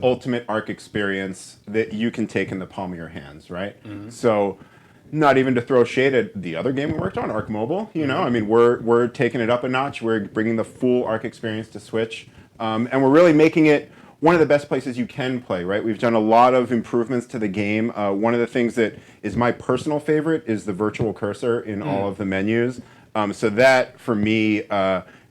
ultimate ARK experience that you can take in the palm of your hands, right? So, not even to throw shade at the other game we worked on, ARK Mobile. You know, I mean, we're taking it up a notch. We're bringing the full ARK experience to Switch, and we're really making it one of the best places you can play, right? We've done a lot of improvements to the game. One of the things that is my personal favorite is the virtual cursor in all of the menus. So that, for me,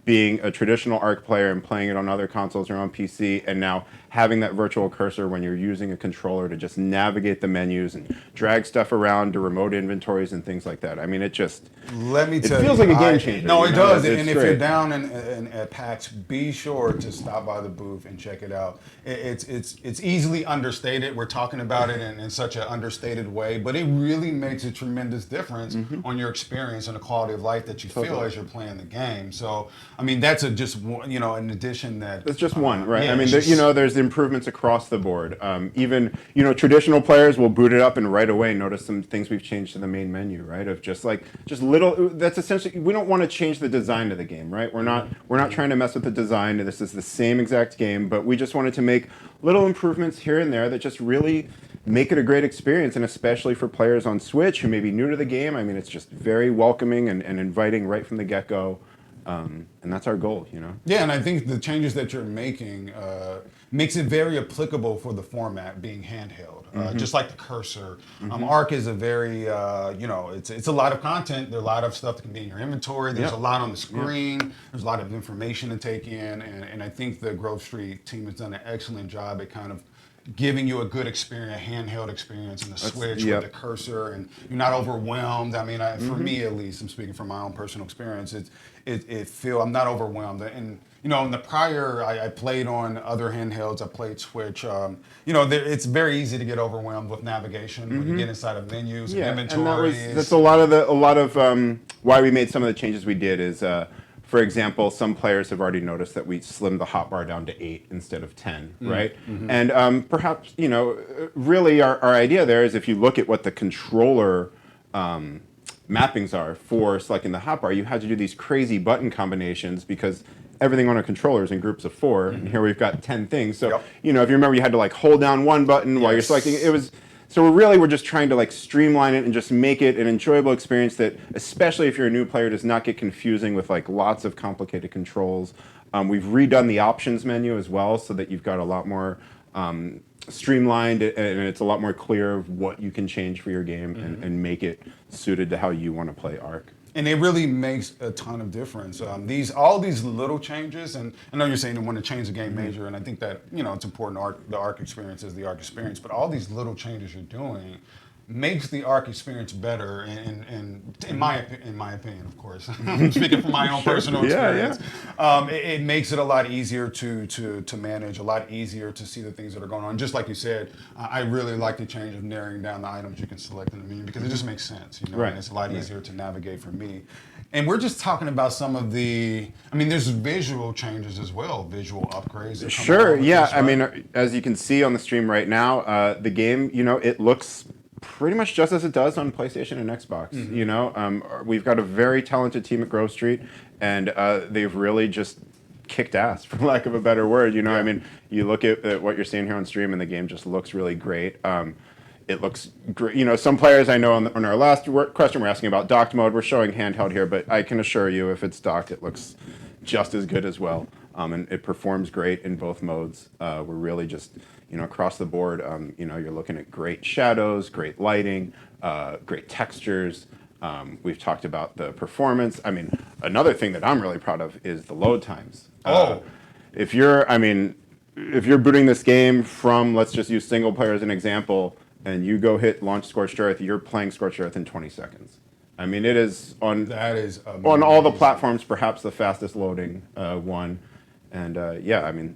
being a traditional ARK player and playing it on other consoles or on PC, and now having that virtual cursor when you're using a controller to just navigate the menus and drag stuff around to remote inventories and things like that. I mean, it just it feels like a game changer. No, it does. And It's if great. you're down at PAX, be sure to stop by the booth and check it out. It's easily understated. We're talking about it in such an understated way, but it really makes a tremendous difference on your experience and the quality of life that you feel as you're playing the game. So, I mean, that's just one, an addition that It's just one, right? Yeah, I mean, it's there's improvements across the board. Even, traditional players will boot it up and right away notice some things we've changed to the main menu, right? Of just little. That's essentially, we don't want to change the design of the game, right? We're not trying to mess with the design. This is the same exact game, but we just wanted to make little improvements here and there that just really make it a great experience, and especially for players on Switch who may be new to the game. I mean, it's just very welcoming and inviting right from the get-go. And that's our goal, Yeah, and I think the changes that you're making makes it very applicable for the format being handheld. Just like the cursor, ARK is a very, it's a lot of content. There's a lot of stuff that can be in your inventory. There's a lot on the screen. There's a lot of information to take in, and I think the Grove Street team has done an excellent job at kind of giving you a good experience, a handheld experience in the Switch with the cursor, and you're not overwhelmed. I mean, for me at least, I'm speaking from my own personal experience. I'm not overwhelmed. And in the prior, I played on other handhelds. I played Switch. It's very easy to get overwhelmed with navigation when you get inside of menus and inventories. And that's a lot of why we made some of the changes we did is. For example, some players have already noticed that we slimmed the hotbar down to 8 instead of 10, right? And perhaps, really our idea there is if you look at what the controller mappings are for selecting the hotbar, you had to do these crazy button combinations because everything on a controller is in groups of 4, and here we've got 10 things. So, if you remember, you had to hold down one button while you're selecting it. So we're just trying to streamline it and just make it an enjoyable experience that, especially if you're a new player, does not get confusing with lots of complicated controls. We've redone the options menu as well so that you've got a lot more streamlined and it's a lot more clear of what you can change for your game and make it suited to how you want to play ARK. And it really makes a ton of difference. All these little changes, and I know you're saying you want to change the game major, and I think that it's important. The ARK experience is the ARK experience, but all these little changes you're doing makes the ARK experience better. In my opinion, of course, I'm speaking from my own personal experience. It makes it a lot easier to manage, a lot easier to see the things that are going on. Just like you said, I really like the change of narrowing down the items you can select in the menu because it just makes sense, Right. And it's a lot easier to navigate for me. And we're just talking about some of there's visual changes as well, visual upgrades. That Sure, yeah. This, right? I mean, as you can see on the stream right now, the game, it looks pretty much just as it does on PlayStation and Xbox. We've got a very talented team at Grove Street, and they've really just kicked ass, for lack of a better word. I mean, you look at what you're seeing here on stream, and the game just looks really great. It looks great. Some players I know on our last question were asking about docked mode. We're showing handheld here, but I can assure you, if it's docked, it looks just as good as well. And it performs great in both modes. We're really just, across the board, you're looking at great shadows, great lighting, great textures. We've talked about the performance. I mean, another thing that I'm really proud of is the load times. If you're booting this game from, let's just use single player as an example, and you go hit launch Scorched Earth, you're playing Scorched Earth in 20 seconds. I mean, it is on all the platforms, perhaps the fastest loading one. And I mean,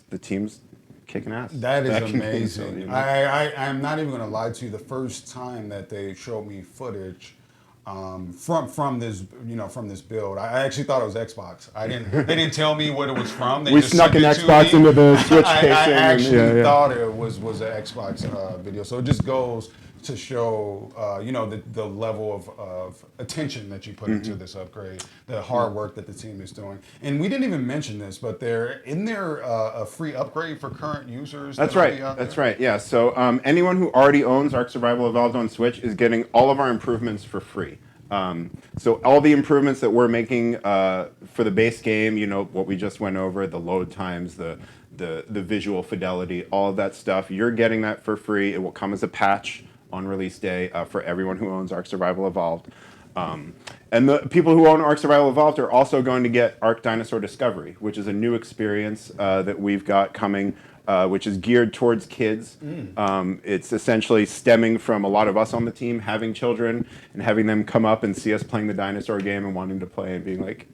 the team's kicking ass. That is amazing. So, I'm not even going to lie to you. The first time that they showed me footage from this build, I actually thought it was Xbox. They didn't tell me what it was from. We snuck an Xbox into the Switch casing. I actually thought it was an Xbox video. So it just goes to show, you know, the level of attention that you put into this upgrade, the hard work that the team is doing. And we didn't even mention this, but isn't there a free upgrade for current users? That's right. That's right. Yeah. So anyone who already owns ARK Survival Evolved on Switch is getting all of our improvements for free. So all the improvements that we're making for the base game, you know, what we just went over, the load times, the visual fidelity, all of that stuff, you're getting that for free. It will come as a patch on release day for everyone who owns ARK Survival Evolved. And the people who own ARK Survival Evolved are also going to get ARK Dinosaur Discovery, which is a new experience that we've got coming, which is geared towards kids. It's essentially stemming from a lot of us on the team having children and having them come up and see us playing the dinosaur game and wanting to play and being like,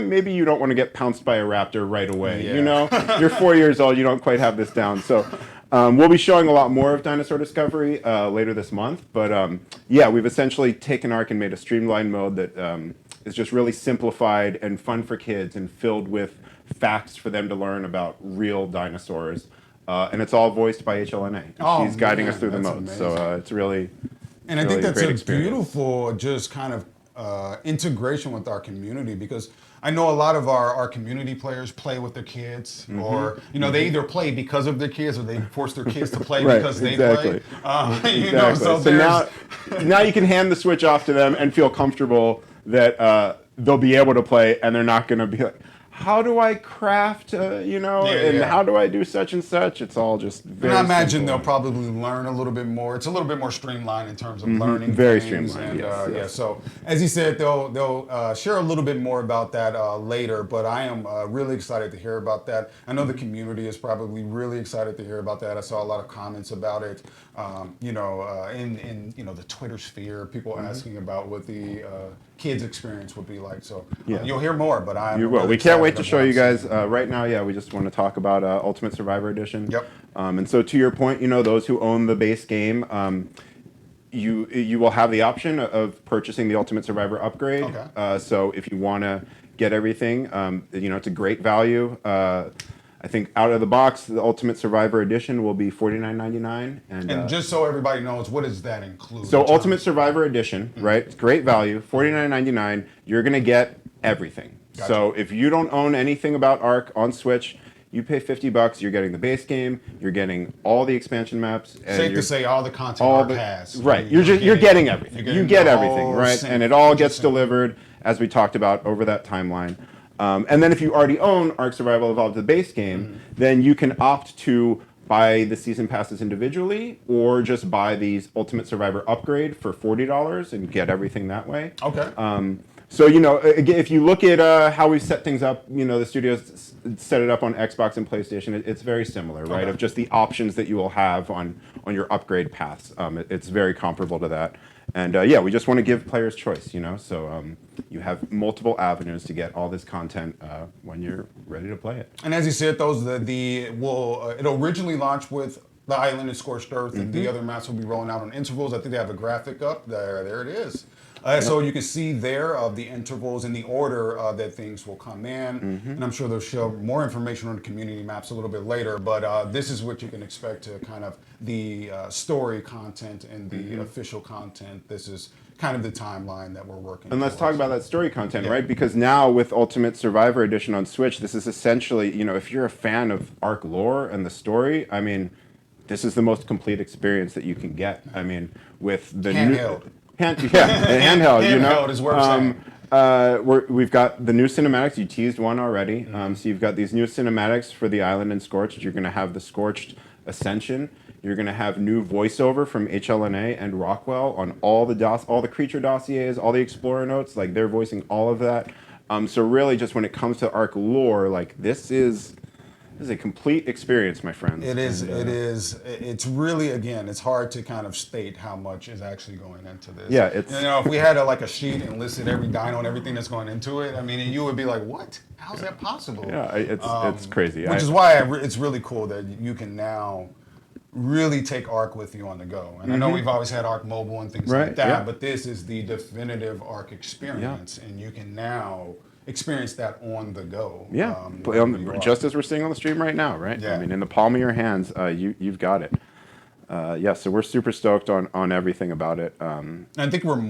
maybe you don't want to get pounced by a raptor right away. Yeah. You know, you're 4 years old, you don't quite have this down. So we'll be showing a lot more of Dinosaur Discovery later this month. But yeah, we've essentially taken ARK and made a streamlined mode that is just really simplified and fun for kids and filled with facts for them to learn about real dinosaurs. And it's all voiced by HLNA. Oh, She's guiding man, us through the that's mode. amazing. So it's really, And I really think that's great a experience. beautiful just kind of integration with our community, because I know a lot of our community players play with their kids, or you know, they either play because of their kids or they force their kids to play Right, because they exactly. play. You know, so now you can hand the Switch off to them and feel comfortable that they'll be able to play and they're not going to be like, how do I craft, you know, how do I do such and such? It's all just very And I imagine simple. they'll probably learn a little bit more. It's a little bit more streamlined in terms of learning. Very things. streamlined, And, yes, yeah. yes. So as you said, they'll share a little bit more about that later. But I am really excited to hear about that. I know the community is probably really excited to hear about that. I saw a lot of comments about it. You know, in you know, the Twitter sphere, people asking about what the kids' experience would be like. So you'll hear more. But I'm You will. really We can't wait excited to show about you guys. seeing it. Right now, yeah, we just want to talk about Ultimate Survivor Edition. Yep. And so to your point, you know, those who own the base game, you will have the option of purchasing the Ultimate Survivor upgrade. Okay. So if you want to get everything, you know, it's a great value. I think out of the box, the Ultimate Survivor Edition will be $49.99. And just so everybody knows, what does that include? So Ultimate Survivor Edition, right? It's great value, $49.99. You're going to get everything. Gotcha. So if you don't own anything about ARK on Switch, you pay $50. You're getting the base game. You're getting all the expansion maps. And Safe you're, to say all the content all ARK the, has. right. You're getting everything. You get the everything, whole right? sync, And it all which is gets sync. delivered, as we talked about, over that timeline. And then if you already own ARK Survival Evolved, the base game, then you can opt to buy the season passes individually or just buy the Ultimate Survivor upgrade for $40 and get everything that way. Okay. So, you know, again, if you look at how we set things up, you know, the studios set it up on Xbox and PlayStation, it's very similar, right? Okay. Of just the options that you will have on your upgrade paths. It's very comparable to that. And yeah, we just want to give players choice, you know, so you have multiple avenues to get all this content when you're ready to play it. And as you said, those it'll originally launch with the Island and Scorched Earth, and the other maps will be rolling out on intervals. I think they have a graphic up there. There it is. So you can see there of the intervals and the order that things will come in. And I'm sure they'll show more information on the community maps a little bit later. But this is what you can expect to kind of the story content and the official content. This is kind of the timeline that we're working And let's talk towards. about that story content, right? Because now with Ultimate Survivor Edition on Switch, this is essentially, you know, if you're a fan of ARK lore and the story, I mean, this is the most complete experience that you can get. I mean, with the Handheld. Handheld, you know. Handheld is worth saying. We've got the new cinematics. You teased one already. So you've got these new cinematics for the Island and Scorched. You're going to have the Scorched Ascension. You're going to have new voiceover from HLNA and Rockwell on all the creature dossiers, all the Explorer notes. Like, they're voicing all of that. So really, just when it comes to ARK lore, like, this is a complete experience, my friends. It is. And, It is. It's really, again, it's hard to kind of state how much is actually going into this. Yeah, it's- You know, if we had like a sheet and listed every dino and everything that's going into it, I mean, you would be like, what? How's that possible? Yeah, it's crazy. Which is why it's really cool that you can now really take ARK with you on the go. And I know we've always had ARK Mobile and things like Right, that, yeah. but this is the definitive ARK experience, and you can now experience that on the go. Yeah, wherever you are. just as we're seeing on the stream right now, right? Yeah. I mean, in the palm of your hands, you've got it. yeah, so we're super stoked on everything about it. I think we're